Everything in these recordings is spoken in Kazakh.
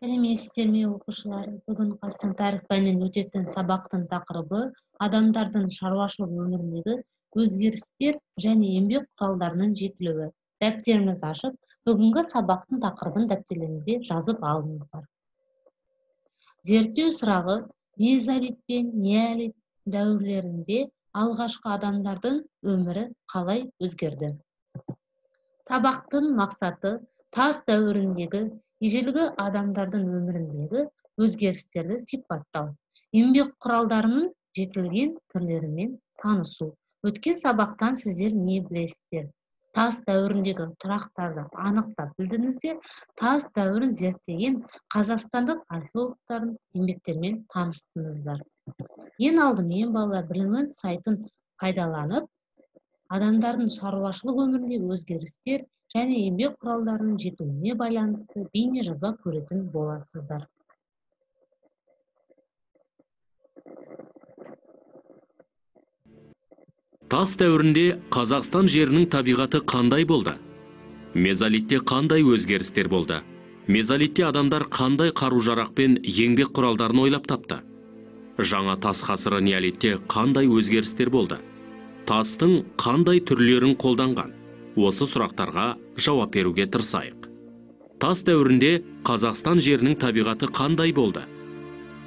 Сәлеметсіздер ме оқушылар? Бүгін Қазақстан тарих пәнінен өтетін сабақтың тақырыбы адамдардың шаруашылық өміріндегі өзгерістер және еңбек құралдарының жетілуі. Дәптеріңізді ашып, бүгінгі сабақтың тақырыбын дәптерлеріңізге жазып алыңыздар. Зерттеу сұрағы: мезолит пен неолит дәуірлерінде алғашқы адамдардың өмірі қалай өзгерді? Сабақтың мақсаты тас дәуіріндегі ежелгі адамдардың өміріндегі өзгерістерді сипаттау, еңбек құралдарының жетілген түрлерімен танысу. Өткен сабақтан сіздер не білесіздер? Тас дәуіріндегі тұрақтарды анықтап білдіңіздер. Тас дәуірін зерттеген қазақстандық археологтардың еңбектерімен таныстыңыздар. Ең алдымен балалар білімнің сайтын пайдаланып, адамдардың шаруашылық өміріндегі өзгерістер және еңбек құралдарының жетілуіне байланысты бейне жазба көретін боласыздар. Тас дәуірінде Қазақстан жерінің табиғаты қандай болды? Мезолитте қандай өзгерістер болды? Мезолитте адамдар қандай қару-жарақ пен еңбек құралдарын ойлап тапты? Жаңа тас ғасыры неолитте қандай өзгерістер болды? Тастың қандай түрлерін қолданған? Осы сұрақтарға жауап беруге тырысайық. Тас дәуірінде Қазақстан жерінің табиғаты қандай болды?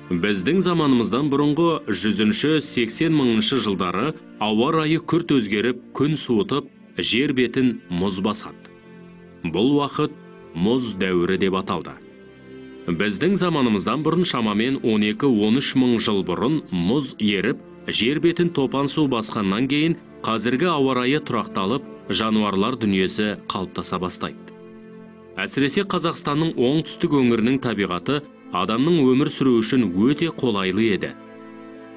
Біздің заманымыздан бұрынғы 100-80 мыңыншы жылдары ауа райы күрт өзгеріп, күн суытып, жер бетін мұз басады. Бұл уақыт мұз дәуірі деп аталды. Біздің заманымыздан бұрын шамамен 12-13 мың жыл бұрын мұз еріп, жер бетін топан су басқаннан кейін қазіргі ауа райы тұрақталып, жануарлар дүниесі қалыптаса бастайды. Әсіресе Қазақстанның оңтүстік өңірінің табиғаты адамның өмір сүру үшін өте қолайлы еді.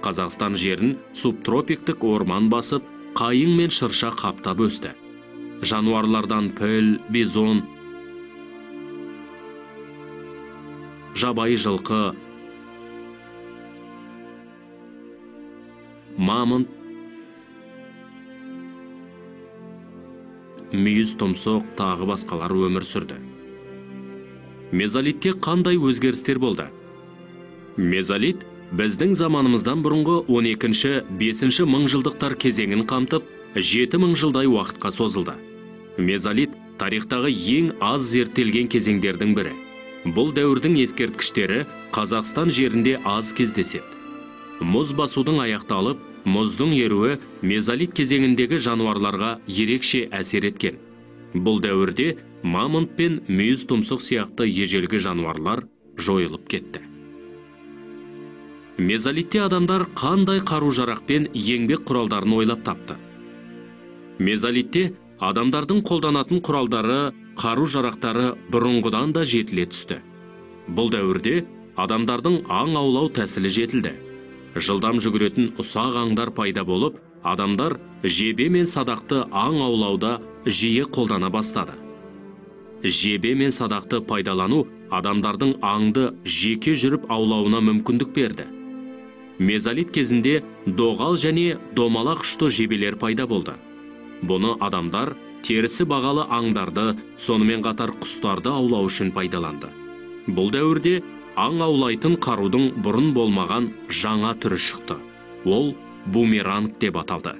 Қазақстан жерін субтропиктік орман басып, қайың мен шырша қаптап өсті. Жануарлардан піл, бизон, жабайы жылқы, мамонт, мүйіз тұмсық тағы басқалар өмір сүрді. Мезолитте қандай өзгерістер болды? Мезолит біздің заманымыздан бұрынғы 12-5 мыңжылдықтар кезеңін қамтып, 7 мың жылдай уақытқа созылды. Мезолит тарихтағы ең аз зерттелген кезеңдердің бірі. Бұл дәуірдің ескерткіштері Қазақстан жерінде аз кездеседі. Мұз басудың аяқталып, мұздың еруі мезолит кезеңіндегі жануарларға ерекше әсер еткен. Бұл дәуірде мамонт пен мүйіз тұмсық сияқты ежелгі жануарлар жойылып кетті. Мезолитте адамдар қандай қару-жарақ пен еңбек құралдарын ойлап тапты? Мезолитте адамдардың қолданатын құралдары, қару-жарақтары бұрынғыдан да жетіле түсті. Бұл дәуірде адамдардың аң аулау тәсілі жетілді. Жылдам жүгіретін ұсақ аңдар пайда болып, адамдар жебе мен садақты аң аулауда жиі қолдана бастады. Жебе мен садақты пайдалану адамдардың аңды жеке жүріп аулауына мүмкіндік берді. Мезолит кезінде доғал және домалақ ұшты жебелер пайда болды. Бұны адамдар терісі бағалы аңдарды, сонымен қатар құстарды аулау үшін пайдаланды. Бұл дәуірде аң аулайтын қарудың бұрын болмаған жаңа түрі шықты. Ол бумеранг деп аталды.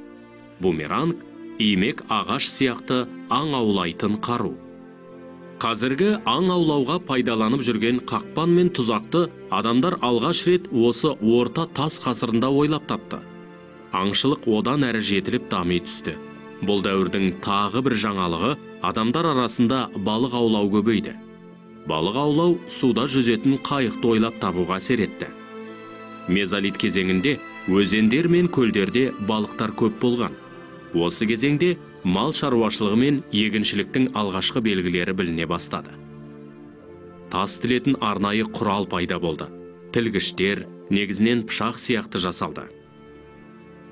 Бумеранг имек ағаш сияқты аң аулайтын қару. Қазіргі аң аулауға пайдаланып жүрген қақпан мен тұзақты адамдар алғаш рет осы орта тас ғасырында ойлап тапты. Аңшылық одан әрі жетіліп дами түсті. Бұл дәуірдің тағы бір жаңалығы адамдар арасында балық аулау көбейді. Балық аулау суда жүзетін қайықты ойлап табуға әсер етті. Мезолит кезеңінде өзендер мен көлдерде балықтар көп болған. Осы кезеңде мал шаруашылығы мен егіншіліктің алғашқы белгілері біліне бастады. Тас тілетін арнайы құрал пайда болды. Тілгіштер негізінен пышақ сияқты жасалды.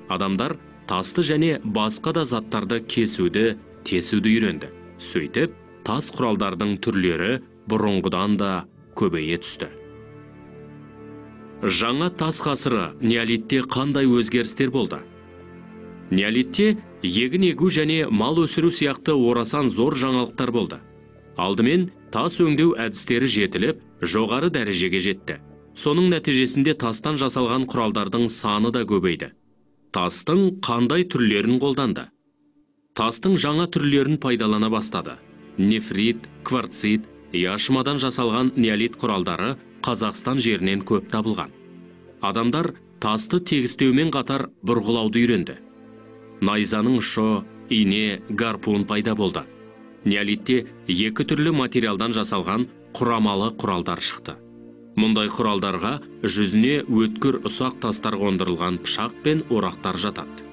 Адамдар тасты және басқа да заттарды кесуді, тесуді үйренді. Сөйтіп, тас құралдардың түрлері бұрынғыдан да көбейе түсті. Жаңа тас ғасыры неолитте қандай өзгерістер болды? Неолитте егін егу және мал өсіру сияқты орасан зор жаңалықтар болды. Алдымен тас өңдеу әдістері жетіліп, жоғары дәрежеге жетті. Соның нәтижесінде тастан жасалған құралдардың саны да көбейді. Тастың қандай түрлерін қолданды? Тастың жаңа түрлерін пайдалана бастады. Нефрит, кварцит, яшмадан жасалған неолит құралдары Қазақстан жерінен көп табылған. Адамдар тасты тегістеумен қатар бұрғылауды үйренді. Найзаның ұшы, ине, гарпун пайда болды. Неолитте екі түрлі материалдан жасалған құрамалы құралдар шықты. Мұндай құралдарға жүзіне өткір ұсақ тастар қондырылған пышақ пен орақтар жатады.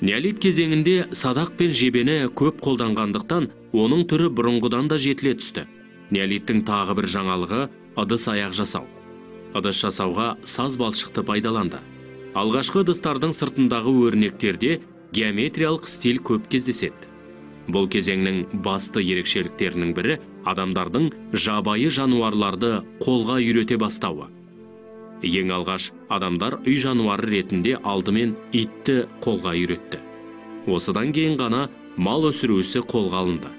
Неолит кезеңінде садақ пен жебені көп қолданғандықтан, оның түрі бұрынғыдан да жетіле түсті. Неолиттің тағы бір жаңалығы ыдыс аяқ жасау. Ыдыс жасауға саз балшықты пайдаланды. Алғашқы ыдыстардың сыртындағы өрнектерде геометриялық стиль көп кездеседі. Бұл кезеңнің басты ерекшеліктерінің бірі адамдардың жабайы жануарларды қолға үйрете бастауы. Ең алғаш адамдар үй жануары ретінде алдымен итті қолға үйретті. Осыдан кейін ғана мал өсіру ісі қолға алынды.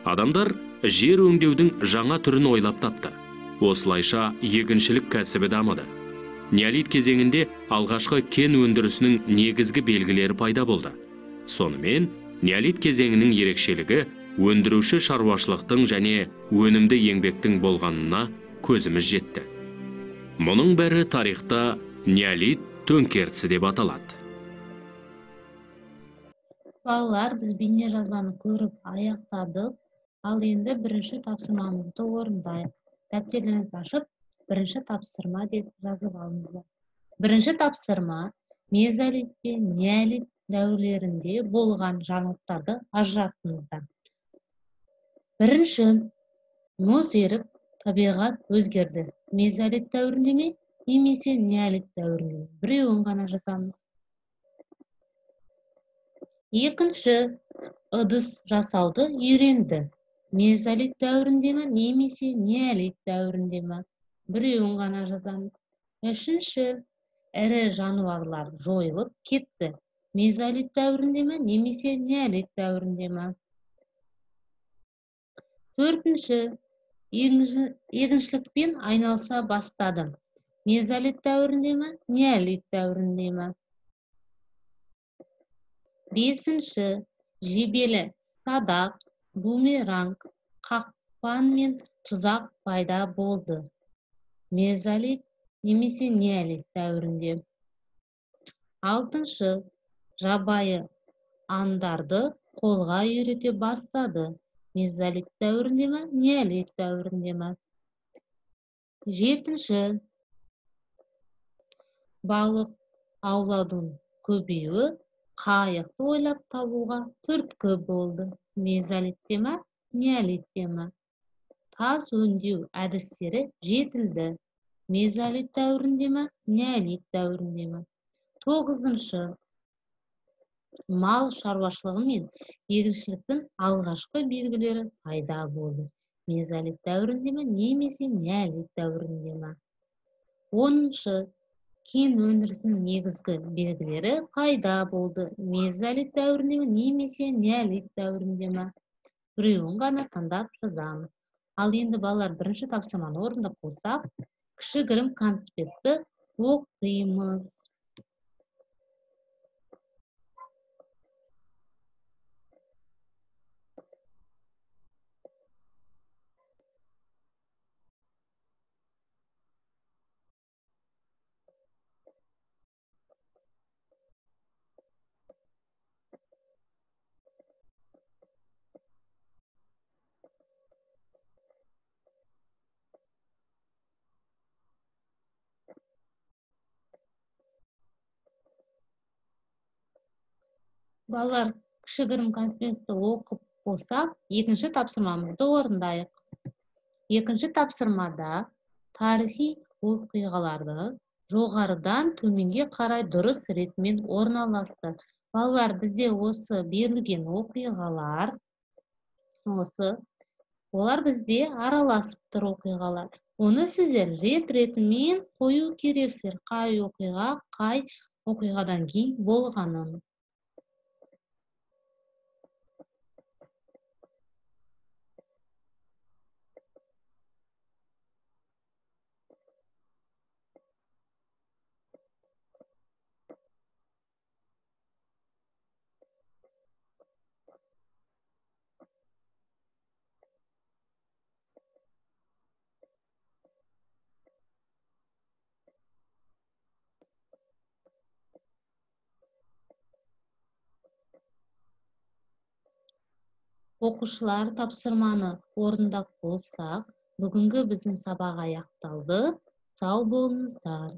Адамдар жер өңдеудің жаңа түрін ойлап тапты. Осылайша егіншілік кәсібі дамыды. Неолит кезеңінде алғашқы кен өндірісінің негізгі белгілері пайда болды. Сонымен, неолит кезеңінің ерекшелігі өндіруші шаруашылықтың және өнімді еңбектің болғанына көзіміз жетті. Мұның бәрі тарихта неолит төңкерісі деп аталады. Балалар, біз бейне жазбаны көріп аяқтадық. Ал енді бірінші тапсырмамызды орындайық. Дәптерлеріңізді ашып, бірінші тапсырма деп жазып алыңыздар. Бірінші тапсырма мезолит пен неолит дәуірлерінде болған жаңалықтарды ажыратыңыздар. Бірінші, мұз еріп, табиғат өзгерді. Мезолит дәуірінде ме, немесе неолит дәуірінде ме? Біреуін ғана жазамыз. Екінші, ыдыс жасауды үйренді. Мезолит дәуірінде ме, немесе неолит дәуірінде ме? Біреуін ғана жазамыз. Үшінші, ірі жануарлар жойылып кетті. Мезолит дәуірінде ме, немесе неолит дәуірінде ме? Төртінші, егіншілікпен айналыса бастады. Мезолит дәуірінде ме, неолит дәуірінде ме? Бесінші, жебелі садақ, бумеранг, қақпан мен тұзақ пайда болды. Мезолит немесе неолит дәуірінде. Алтыншы, жабайы аңдарды қолға үйрете бастады. Мезолит дәуірінде ме, неолит дәуірінде ме? Жетінші, балық аулаудың көбеюі қайықты ойлап табуға түрткі болды. Мезолитте ме, неолитте ме? Тас өңдеу әдістері жетілді. Мезолит дәуірінде ме, неолит дәуірінде ме? Тоғызыншы, мал шаруашылығы мен егіншіліктің алғашқы белгілері пайда болды. Мезолит дәуірінде ме, немесе неолит дәуірінде ме? Оныншы, кен өндірісінің негізгі белгілері пайда болды. Мезолит дәуірінде ме, немесе неолит дәуірінде ме? Біреуін ғана таңдап жазамыз. Ал енді балалар, бірінші тапсырманы орындап болсақ, кішігірім конспектті оқимыз. Балалар, кішігірім конспектті оқып болсақ, екінші тапсырмамызды орындайық. Екінші тапсырмада тарихи оқиғаларды жоғарыдан төменге қарай дұрыс ретімен орналасты. Балалар, бізде осы берілген оқиғалар, олар бізде араласып тұр оқиғалар. Оны сіздер рет-ретімен қою керексіздер. Қай оқиға, қай оқиғадан кейін болғанын. Окуучулар тапсырманы орындап болсак, бүгүнкү биздин сабак аякталды. Сау болуңуздар.